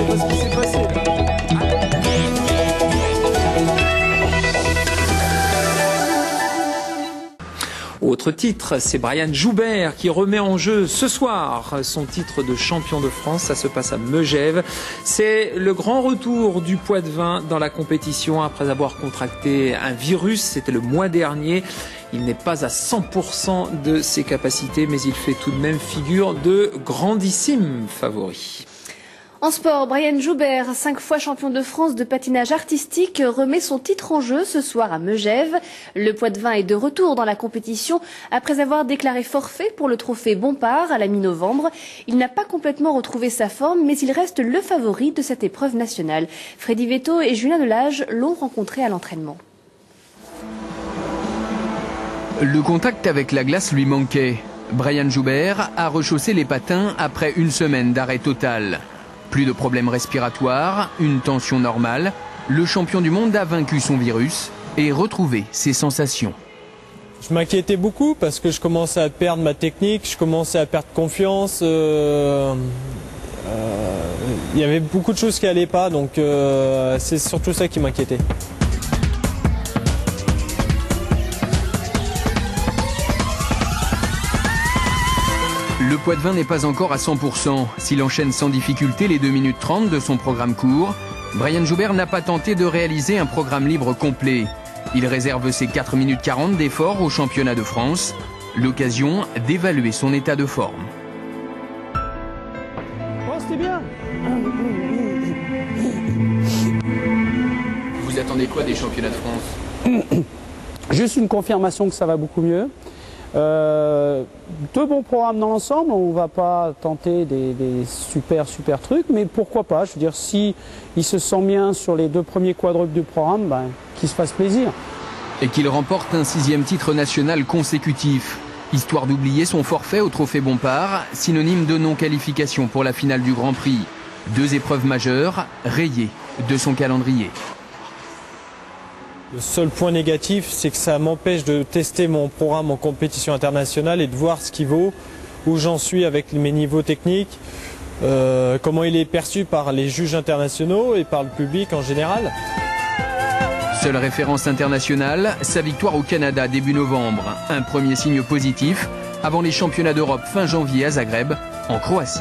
sais pas ce qui s'est passé là. Autre titre, c'est Brian Joubert qui remet en jeu ce soir son titre de champion de France. Ça se passe à Megève. C'est le grand retour du Poids-de-Vin dans la compétition après avoir contracté un virus. C'était le mois dernier. Il n'est pas à 100% de ses capacités, mais il fait tout de même figure de grandissime favori. En sport, Brian Joubert, 5 fois champion de France de patinage artistique, remet son titre en jeu ce soir à Megève. Le Poids-de-Vin est de retour dans la compétition après avoir déclaré forfait pour le trophée Bompard à la mi-novembre. Il n'a pas complètement retrouvé sa forme, mais il reste le favori de cette épreuve nationale. Freddy Vetto et Julien Delage l'ont rencontré à l'entraînement. Le contact avec la glace lui manquait. Brian Joubert a rechaussé les patins après une semaine d'arrêt total. Plus de problèmes respiratoires, une tension normale. Le champion du monde a vaincu son virus et retrouvé ses sensations. Je m'inquiétais beaucoup parce que je commençais à perdre ma technique, je commençais à perdre confiance. Il y avait beaucoup de choses qui n'allaient pas, donc c'est surtout ça qui m'inquiétait. Le Poids-de-Vin n'est pas encore à 100%. S'il enchaîne sans difficulté les 2 minutes 30 de son programme court, Brian Joubert n'a pas tenté de réaliser un programme libre complet. Il réserve ses 4 minutes 40 d'effort au championnat de France, l'occasion d'évaluer son état de forme. Oh, c'était bien. Vous attendez quoi des championnats de France? Juste une confirmation que ça va beaucoup mieux. Deux bons programmes dans l'ensemble, on ne va pas tenter des super trucs, mais pourquoi pas, je veux dire, si il se sent bien sur les 2 premiers quadruples du programme, ben, qu'il se fasse plaisir. Et qu'il remporte un 6e titre national consécutif, histoire d'oublier son forfait au trophée Bompard, synonyme de non-qualification pour la finale du Grand Prix. 2 épreuves majeures rayées de son calendrier. Le seul point négatif, c'est que ça m'empêche de tester mon programme en compétition internationale et de voir ce qu'il vaut, où j'en suis avec mes niveaux techniques, comment il est perçu par les juges internationaux et par le public en général. Seule référence internationale, sa victoire au Canada début novembre. Un premier signe positif avant les championnats d'Europe fin janvier à Zagreb, en Croatie.